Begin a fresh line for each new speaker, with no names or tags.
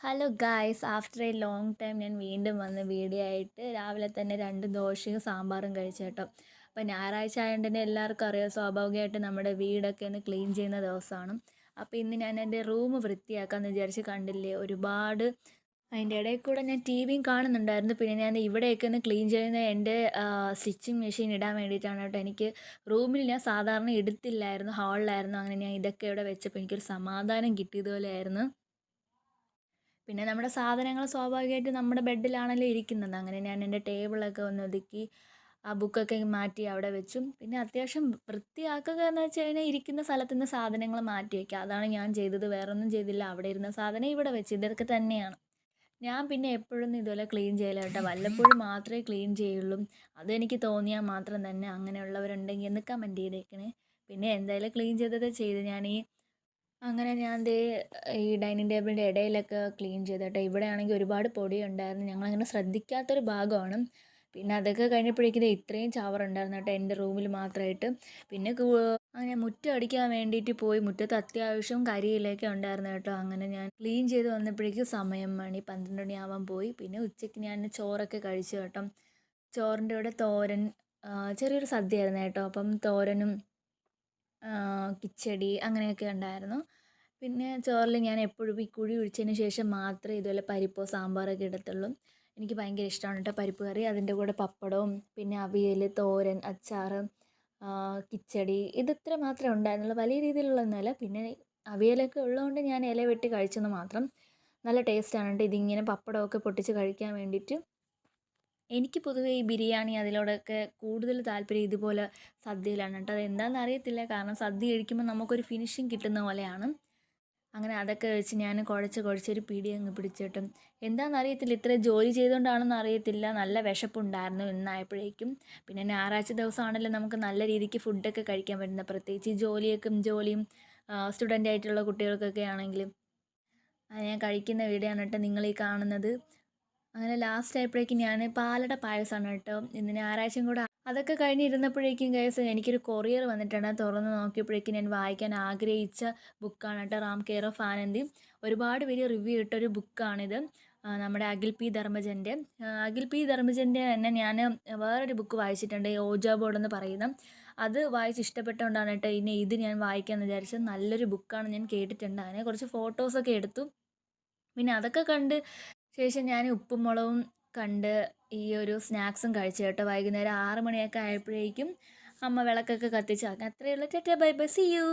Hello guys, after A long time ഞാൻ വീണ്ടും വന്ന് വീഡിയോ ആയിട്ട് രാവിലെ തന്നെ 2 ദോശയും സാമ്പാറും കഴിച്ചു കേട്ടോ. അപ്പോൾ ഞായറാഴ്ച ആയതുകൊണ്ട് തന്നെ എല്ലാവർക്കും അറിയാം, സ്വാഭാവികമായിട്ട് നമ്മുടെ വീടൊക്കെ ഒന്ന് ക്ലീൻ ചെയ്യുന്ന ദിവസമാണ്. അപ്പോൾ ഇന്ന് ഞാൻ എൻ്റെ റൂം വൃത്തിയാക്കാമെന്ന് വിചാരിച്ച് കണ്ടില്ലേ, ഒരുപാട് അതിൻ്റെ ഇടയിൽ കൂടെ ഞാൻ ടി വിയും കാണുന്നുണ്ടായിരുന്നു. പിന്നെ ഞാൻ ഇവിടെയൊക്കെ ഒന്ന് ക്ലീൻ ചെയ്യുന്ന എൻ്റെ സ്റ്റിച്ചിങ് മെഷീൻ ഇടാൻ വേണ്ടിയിട്ടാണ് കേട്ടോ. എനിക്ക് റൂമിൽ ഞാൻ സാധാരണ ഇടത്തില്ലായിരുന്നു, ഹാളിലായിരുന്നു. അങ്ങനെ ഞാൻ ഇതൊക്കെ ഇവിടെ വെച്ചപ്പോൾ എനിക്കൊരു സമാധാനം കിട്ടിയതുപോലെയായിരുന്നു. പിന്നെ നമ്മുടെ സാധനങ്ങൾ സ്വാഭാവികമായിട്ട് നമ്മുടെ ബെഡിലാണല്ലോ ഇരിക്കുന്നത്. അങ്ങനെ ഞാൻ എൻ്റെ ടേബിളൊക്കെ ഒന്ന് ഒതുക്കി ആ ബുക്കൊക്കെ മാറ്റി അവിടെ വെച്ചു. പിന്നെ അത്യാവശ്യം വൃത്തിയാക്കുക എന്ന് വെച്ച് കഴിഞ്ഞാൽ ഇരിക്കുന്ന സ്ഥലത്ത് നിന്ന് സാധനങ്ങൾ മാറ്റി വയ്ക്കുക, അതാണ് ഞാൻ ചെയ്തത്. വേറൊന്നും ചെയ്തില്ല. അവിടെ ഇരുന്ന സാധനം ഇവിടെ വെച്ച്, ഇതൊക്കെ തന്നെയാണ്. ഞാൻ പിന്നെ എപ്പോഴൊന്നും ഇതുപോലെ ക്ലീൻ ചെയ്യില്ല കേട്ടോ. വല്ലപ്പോഴും മാത്രമേ ക്ലീൻ ചെയ്യുള്ളൂ. അതെനിക്ക് തോന്നിയാൽ മാത്രം തന്നെ. അങ്ങനെയുള്ളവരുണ്ടെങ്കിൽ ഒന്ന് കമൻറ്റ് ചെയ്തേക്കണേ. പിന്നെ എന്തായാലും ക്ലീൻ ചെയ്തത് ചെയ്ത് അങ്ങനെ ഞാൻ ദേ ഈ ഡൈനിങ് ടേബിളിൻ്റെ ഇടയിലൊക്കെ ക്ലീൻ ചെയ്തു കേട്ടോ. ഇവിടെയാണെങ്കിൽ ഒരുപാട് പൊടിയുണ്ടായിരുന്നു. ഞങ്ങളങ്ങനെ ശ്രദ്ധിക്കാത്തൊരു ഭാഗമാണ്. പിന്നെ അതൊക്കെ കഴിഞ്ഞപ്പോഴേക്കും ദേ ഇത്രയും ചവറുണ്ടായിരുന്നു കേട്ടോ എൻ്റെ റൂമിൽ മാത്രമായിട്ട്. പിന്നെ അങ്ങനെ മുറ്റം അടിക്കാൻ വേണ്ടിയിട്ട് പോയി. മുറ്റത്ത് അത്യാവശ്യം കരിയിലൊക്കെ ഉണ്ടായിരുന്നു കേട്ടോ. അങ്ങനെ ഞാൻ ക്ലീൻ ചെയ്ത് വന്നപ്പോഴേക്കും സമയം 12 മണിയാവാൻ പോയി. പിന്നെ ഉച്ചയ്ക്ക് ഞാൻ ചോറൊക്കെ കഴിച്ചു കേട്ടോ. ചോറിൻ്റെ കൂടെ തോരൻ, ചെറിയൊരു സദ്യയായിരുന്നു കേട്ടോ. അപ്പം തോരനും കിച്ചടി അങ്ങനെയൊക്കെ ഉണ്ടായിരുന്നു. പിന്നെ ചോറിൽ ഞാൻ എപ്പോഴും ഈ കുഴി ഒഴിച്ചതിന് ശേഷം മാത്രമേ ഇതുപോലെ പരിപ്പോ സാമ്പാറൊക്കെ ഇടത്തുള്ളൂ. എനിക്ക് ഭയങ്കര ഇഷ്ടമാണ് കേട്ടോ പരിപ്പ് കറി. അതിൻ്റെ കൂടെ പപ്പടവും പിന്നെ അവിയൽ, തോരൻ, അച്ചാർ, കിച്ചടി, ഇതിത്ര മാത്രമേ ഉണ്ടായിരുന്നുള്ളൂ. വലിയ രീതിയിലുള്ളതൊന്നുമല്ല. പിന്നെ അവിയലൊക്കെ ഉള്ളതുകൊണ്ട് ഞാൻ ഇല വെട്ടി കഴിച്ചെന്ന് മാത്രം. നല്ല ടേസ്റ്റാണ് കേട്ടോ ഇതിങ്ങനെ പപ്പടമൊക്കെ പൊട്ടിച്ച് കഴിക്കാൻ വേണ്ടിയിട്ട്. എനിക്ക് പൊതുവേ ഈ ബിരിയാണി അതിലോടൊക്കെ കൂടുതൽ താല്പര്യം ഇതുപോലെ സദ്യയിലാണ് കേട്ടോ. അതെന്താണെന്ന് അറിയത്തില്ല, കാരണം സദ്യ കഴിക്കുമ്പോൾ നമുക്കൊരു ഫിനിഷിങ് കിട്ടുന്ന പോലെയാണ്. അങ്ങനെ അതൊക്കെ വെച്ച് ഞാൻ കുഴച്ചൊരു പിടി അങ്ങ് പിടിച്ചിട്ടും. എന്താണെന്ന് അറിയത്തില്ല, ഇത്ര ജോലി ചെയ്തുകൊണ്ടാണെന്ന് അറിയത്തില്ല, നല്ല വിശപ്പുണ്ടായിരുന്നു ഇന്നായപ്പോഴേക്കും. പിന്നെ ഞായറാഴ്ച ദിവസമാണല്ലോ നമുക്ക് നല്ല രീതിക്ക് ഫുഡൊക്കെ കഴിക്കാൻ പറ്റുന്നത്, പ്രത്യേകിച്ച് ഈ ജോലിയും സ്റ്റുഡൻ്റ് ആയിട്ടുള്ള കുട്ടികൾക്കൊക്കെ ആണെങ്കിലും. അത് ഞാൻ കഴിക്കുന്ന വീഡിയോ ആണ് കേട്ടോ നിങ്ങൾ ഈ കാണുന്നത്. അങ്ങനെ ലാസ്റ്റ് ആയപ്പോഴേക്കും ഞാൻ പാലട പായസമാണ് കേട്ടോ ഇന്ന് ഞായറാഴ്ചയും കൂടെ. അതൊക്കെ കഴിഞ്ഞിരുന്നപ്പോഴേക്കും ഗൈസ് എനിക്കൊരു കൊറിയർ വന്നിട്ടുണ്ട്. തുറന്ന് നോക്കിയപ്പോഴേക്കും ഞാൻ വായിക്കാൻ ആഗ്രഹിച്ച ബുക്കാണ് കേട്ടോ, റാം കെയർ ഓഫ് ആനന്ദി. ഒരുപാട് പേര് റിവ്യൂ ഇട്ടൊരു ബുക്കാണിത്. നമ്മുടെ അഖിൽ പി ധർമ്മജൻ്റെ തന്നെ ഞാൻ വേറൊരു ബുക്ക് വായിച്ചിട്ടുണ്ട്, ഓജാ ബോർഡ് എന്ന് പറയുന്ന. അത് വായിച്ച് ഇഷ്ടപ്പെട്ടുകൊണ്ടാണ് കേട്ടോ ഇനി ഇത് ഞാൻ വായിക്കാമെന്ന് വിചാരിച്ചത്. നല്ലൊരു ബുക്കാണ്, ഞാൻ കേട്ടിട്ടുണ്ട്. അങ്ങനെ കുറച്ച് ഫോട്ടോസൊക്കെ എടുത്തു. പിന്നെ അതൊക്കെ കണ്ട് ശേഷം ഞാൻ ഉപ്പും മുളകും കണ്ട് ഈ ഒരു സ്നാക്സും കഴിച്ചു കേട്ടോ. വൈകുന്നേരം 6 മണിയൊക്കെ ആയപ്പോഴേക്കും അമ്മ വിളക്കൊക്കെ കത്തിച്ച്. അത്രയേ ഉള്ളൂ. Tata bye bye, see U.